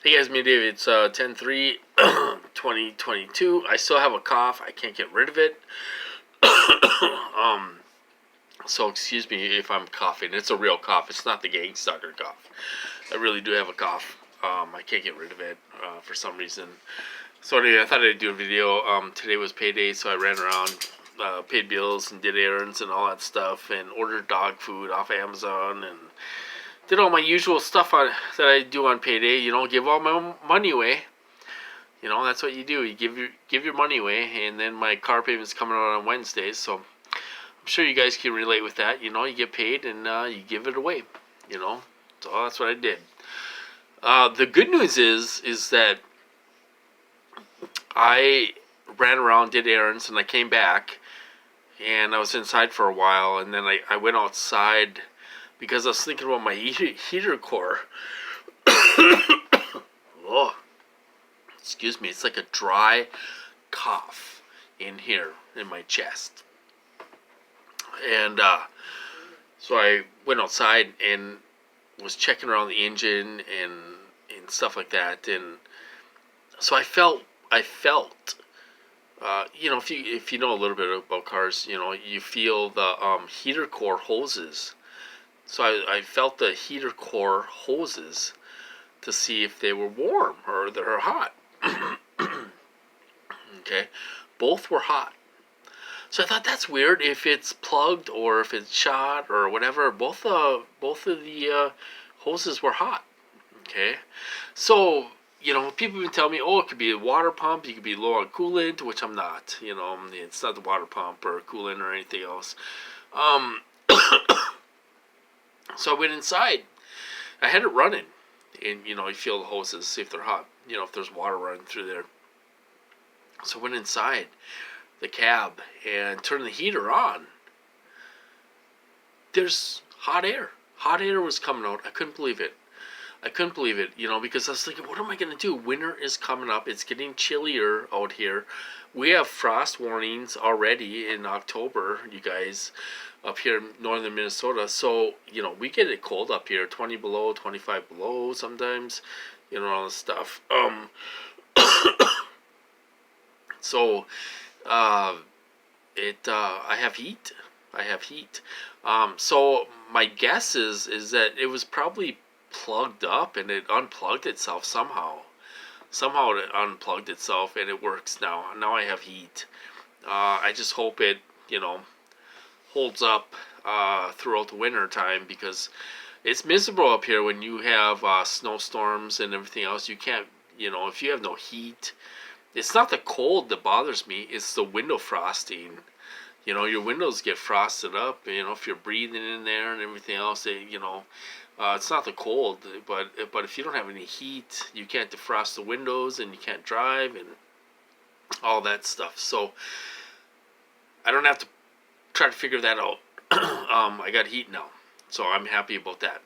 Hey guys, me Dave. It's 10-3, 2022. I still have a cough. I can't get rid of it. um, so excuse me if I'm coughing. It's a real cough. It's not the gang stalker cough. I really do have a cough. I can't get rid of it for some reason. So anyway, I thought I'd do a video. Today was payday, so I ran around, paid bills and did errands and all that stuff, and ordered dog food off Amazon and did all my usual stuff that I do on payday. Give all my money away. That's what you do. You give your money away, and then my car payment's coming out on Wednesdays, so I'm sure you guys can relate with that. You get paid and you give it away. So that's what I did. The good news is that I ran around, did errands, and I came back, and I was inside for a while, and then I went outside because I was thinking about my heater core. Oh, excuse me. It's like a dry cough in here in my chest. And so I went outside and was checking around the engine and stuff like that. And so I felt if you know a little bit about cars, you feel the heater core hoses. So I felt the heater core hoses to see if they were warm or they're hot. Okay, both were hot. So I thought that's weird if it's plugged or if it's shot or whatever. Both of the hoses were hot. Okay, so people have been telling me, oh, it could be a water pump. You could be low on coolant, which I'm not. It's not the water pump or coolant or anything else. So I went inside. I had it running, and you feel the hoses, see if they're hot. If there's water running through there. So I went inside the cab and turned the heater on. There's hot air. Hot air was coming out. I couldn't believe it. Because I was thinking, what am I going to do? Winter is coming up. It's getting chillier out here. We have frost warnings already in October, you guys, up here in northern Minnesota. So, we get it cold up here, 20 below, 25 below sometimes, all this stuff. So, I have heat. So my guess is that it was probably plugged up and it unplugged itself somehow. Somehow it unplugged itself and it works now. Now I have heat. I just hope it, holds up throughout the winter time, because it's miserable up here when you have snowstorms and everything else. You can't, if you have no heat. It's not the cold that bothers me. It's the window frosting. Your windows get frosted up. If you're breathing in there and everything else, it's not the cold. But if you don't have any heat, you can't defrost the windows and you can't drive and all that stuff. So I don't have to try to figure that out. I got heat now, so I'm happy about that.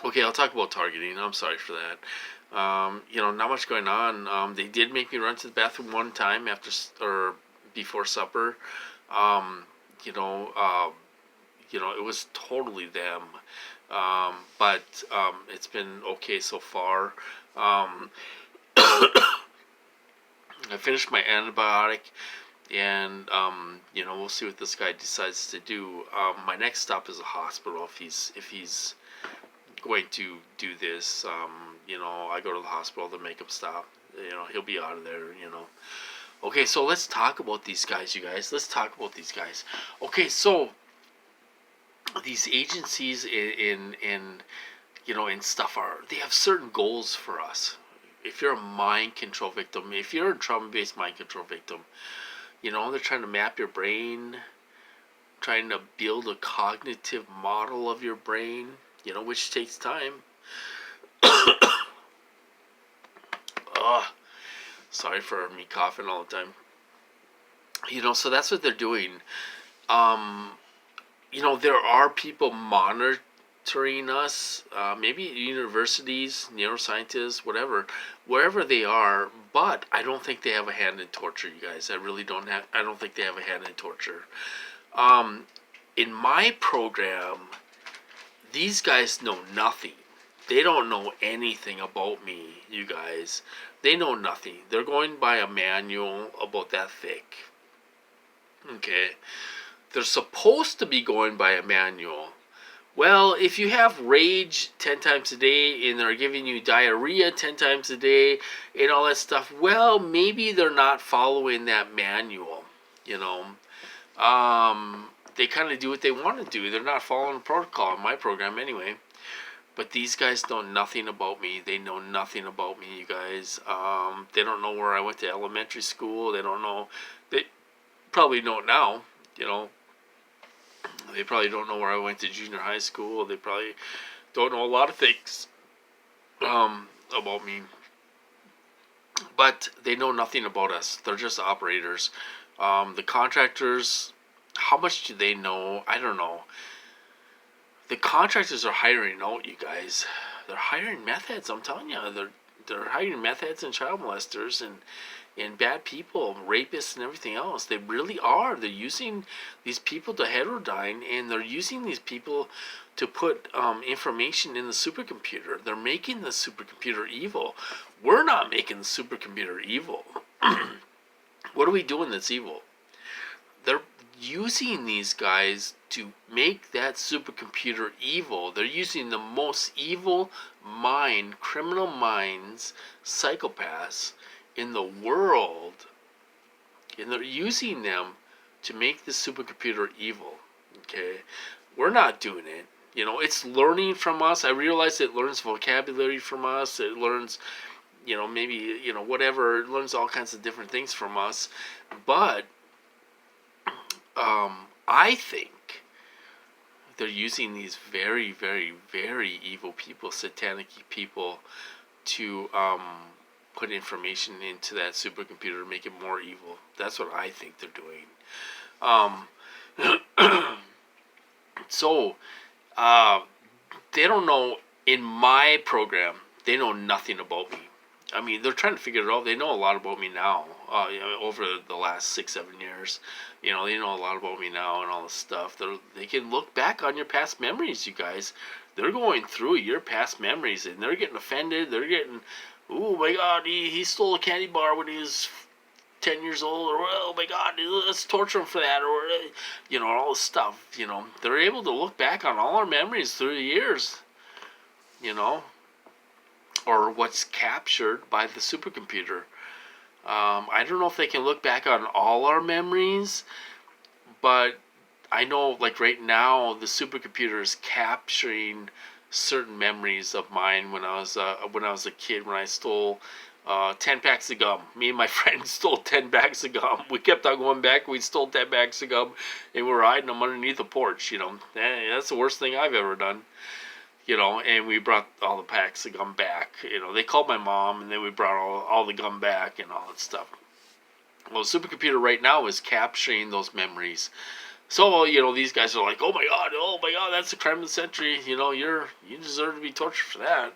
Okay, I'll talk about targeting. I'm sorry for that. Not much going on. They did make me run to the bathroom one time or before supper. It was totally them. But it's been okay so far. I finished my antibiotic, and we'll see what this guy decides to do. My next stop is a hospital if he's going to do this. I go to the hospital to make him stop. He'll be out of there. Okay, so let's talk about these guys, you guys. Let's talk about these guys. Okay, so these agencies in stuff they have certain goals for us. If you're a mind control victim, if you're a trauma-based mind control victim, they're trying to map your brain, trying to build a cognitive model of your brain, which takes time. Sorry for me coughing all the time. So that's what they're doing. There are people monitoring us, maybe universities, neuroscientists, wherever they are, but I don't think they have a hand in torture, you guys. I don't think they have a hand in torture. In my program, these guys know nothing. They don't know anything about me, you guys. They know nothing. They're going by a manual about that thick. Okay? They're supposed to be going by a manual. Well, if you have rage 10 times a day and they're giving you diarrhea 10 times a day and all that stuff, well, maybe they're not following that manual, you know. They kind of do what they want to do. They're not following the protocol in my program anyway. But these guys know nothing about me. They know nothing about me, you guys. They don't know where I went to elementary school. They don't know. They probably know it now, you know. They probably don't know where I went to junior high school. They probably don't know a lot of things about me. But they know nothing about us. They're just operators. The contractors, how much do they know? I don't know. The contractors are hiring out, you guys. They're hiring meth heads, I'm telling you. They're hiring meth heads and child molesters and bad people, rapists and everything else. They really are. They're using these people to heterodyne, and they're using these people to put information in the supercomputer. They're making the supercomputer evil. We're not making the supercomputer evil. What are we doing that's evil? They're using these guys to make that supercomputer evil. They're using the most evil mind, criminal minds, psychopaths in the world, and they're using them to make the supercomputer evil. Okay, we're not doing it. You know, it's learning from us. I realize it learns vocabulary from us. It learns, you know, maybe, you know, whatever. It learns all kinds of different things from us. But I think they're using these very, very, very evil people, satanic people, to put information into that supercomputer to make it more evil. That's what I think they're doing. So, they don't know, in my program, they know nothing about me. I mean, they're trying to figure it out. They know a lot about me now, you know, over the last 6-7 years. You know, they know a lot about me now and all this stuff. They can look back on your past memories, you guys. They're going through your past memories, and they're getting offended. They're getting, oh my God, he stole a candy bar when he was 10 years old, or oh my God, let's torture him for that, or, you know, all this stuff. You know, they're able to look back on all our memories through the years, you know, or what's captured by the supercomputer. I don't know if they can look back on all our memories, but I know, like right now, the supercomputer is capturing certain memories of mine when I was a kid, when I stole 10 packs of gum. Me and my friend stole 10 bags of gum. We kept on going back. We stole 10 bags of gum, and we were hiding them underneath the porch. You know, that's the worst thing I've ever done. You know, and we brought all the packs of gum back. You know, they called my mom, and then we brought all the gum back and all that stuff. Well, the supercomputer right now is capturing those memories. So, you know, these guys are like, oh my God, that's the crime of the century. You know, you deserve to be tortured for that.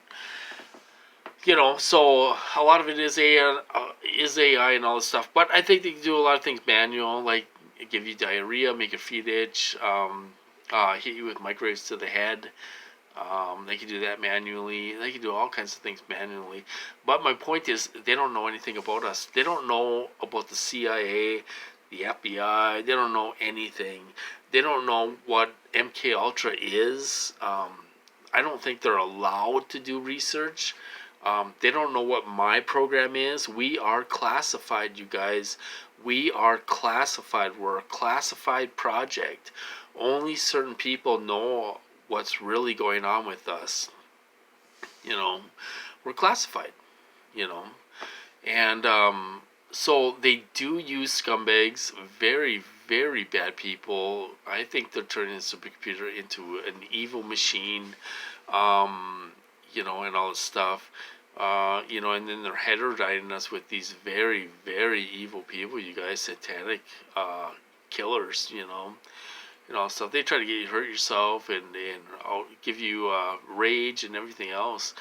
You know, so a lot of it is AI and all this stuff. But I think they can do a lot of things manual, like give you diarrhea, make your feet itch, hit you with microwaves to the head. They can do that manually. They can do all kinds of things manually. But my point is, they don't know anything about us. They don't know about the CIA, the FBI. They don't know anything. They don't know what MK Ultra is. I don't think they're allowed to do research. They don't know what my program is. We are classified, you guys. We are classified. We're a classified project. Only certain people know what's really going on with us. You know, we're classified, you know. And so they do use scumbags, very, very bad people. I think they're turning the supercomputer into an evil machine, you know, and all this stuff. You know, and then they're heterodyning us with these very, very evil people, you guys, satanic killers, you know. And all stuff. They try to get you to hurt yourself and give you rage and everything else.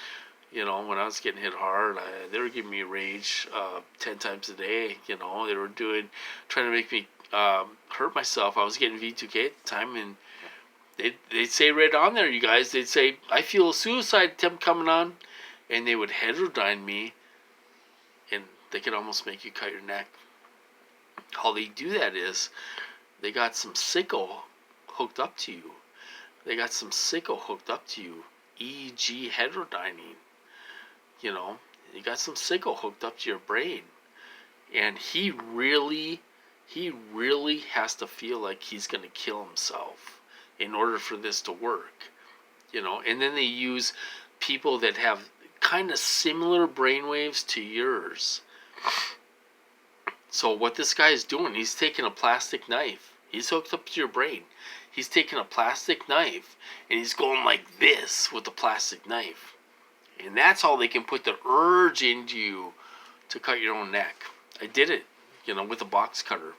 You know, when I was getting hit hard, they were giving me rage 10 times a day. You know, they were trying to make me hurt myself. I was getting V2K at the time, and They'd say right on there, you guys, they'd say, I feel a suicide attempt coming on. And they would heterodyne me, and they could almost make you cut your neck. How they do that is, they got some sicko hooked up to you. They got some sicko hooked up to you, e.g. heterodyning. You know, you got some sicko hooked up to your brain. And he really has to feel like he's going to kill himself in order for this to work. You know, and then they use people that have kind of similar brainwaves to yours. So what this guy is doing, he's taking a plastic knife. He's hooked up to your brain. He's taking a plastic knife and he's going like this with the plastic knife. And that's how they can put the urge into you to cut your own neck. I did it, you know, with a box cutter.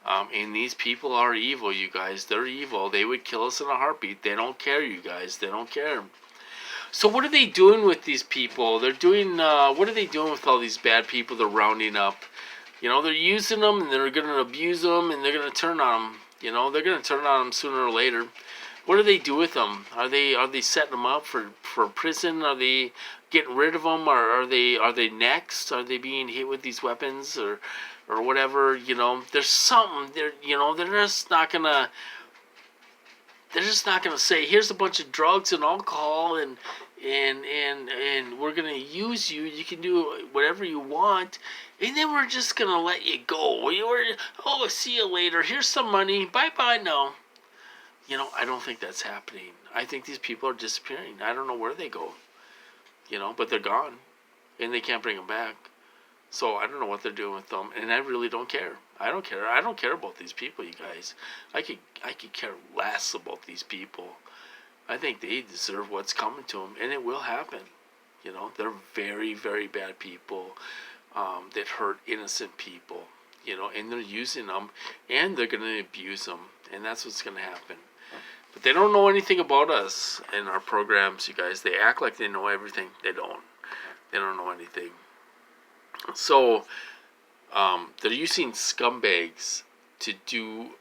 And these people are evil, you guys. They're evil. They would kill us in a heartbeat. They don't care, you guys. They don't care. So what are they doing with these people? They're doing, what are they doing with all these bad people they're rounding up? You know, they're using them and they're going to abuse them and they're going to turn on them. You know, they're going to turn on them sooner or later. What do they do with them? Are they setting them up for prison? Are they getting rid of them? Or are they next? Are they being hit with these weapons or whatever? You know, there's something. They're just not gonna say, here's a bunch of drugs and alcohol and we're gonna use you. You can do whatever you want, and then we're just gonna let you go. Oh, see you later. Here's some money. Bye bye. No. You know, I don't think that's happening. I think these people are disappearing. I don't know where they go. You know, but they're gone. And they can't bring them back. So I don't know what they're doing with them. And I really don't care. I don't care. I don't care about these people, you guys. I could care less about these people. I think they deserve what's coming to them. And it will happen. You know, they're very, very bad people that hurt innocent people. You know, and they're using them. And they're going to abuse them. And that's what's going to happen. But they don't know anything about us and our programs, you guys. They act like they know everything. They don't. They don't know anything. So, they're using scumbags to do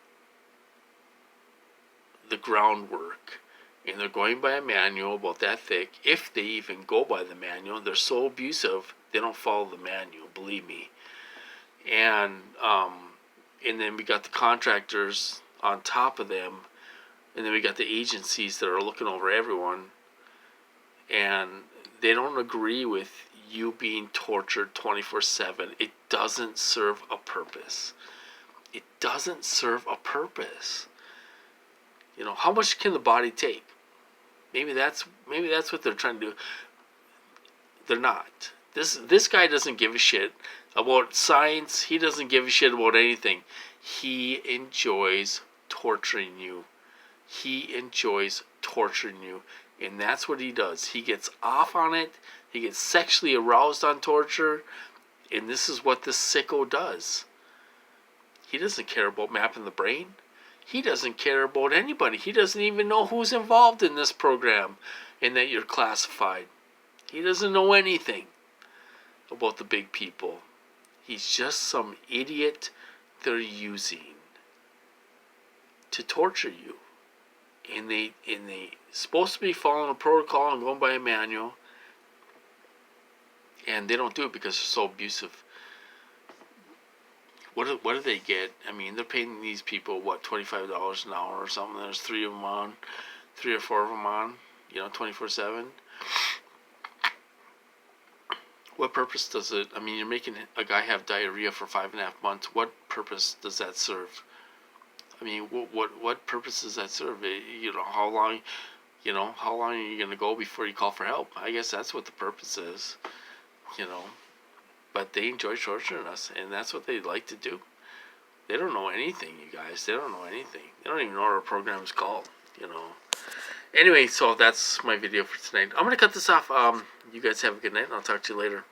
the groundwork. And they're going by a manual about that thick. If they even go by the manual, they're so abusive, they don't follow the manual, believe me. And then we got the contractors on top of them. And then we got the agencies that are looking over everyone. And they don't agree with you being tortured 24/7. It doesn't serve a purpose. It doesn't serve a purpose. You know, how much can the body take? Maybe that's what they're trying to do. They're not. This guy doesn't give a shit about science. He doesn't give a shit about anything. He enjoys torturing you. He enjoys torturing you. And that's what he does. He gets off on it. He gets sexually aroused on torture. And this is what this sicko does. He doesn't care about mapping the brain. He doesn't care about anybody. He doesn't even know who's involved in this program and that you're classified. He doesn't know anything about the big people. He's just some idiot they're using to torture you. And they supposed to be following a protocol and going by a manual. And they don't do it because they're so abusive. What do they get? I mean, they're paying these people, what, $25 an hour or something. There's 3 or 4 of them on, 24/7. What purpose does it? I mean, you're making a guy have diarrhea for 5.5 months. What purpose does that serve? I mean, what purpose does that serve? How long are you going to go before you call for help? I guess that's what the purpose is, But they enjoy torturing us, and that's what they like to do. They don't know anything, you guys. They don't know anything. They don't even know what our program is called, Anyway, so that's my video for tonight. I'm going to cut this off. You guys have a good night, and I'll talk to you later.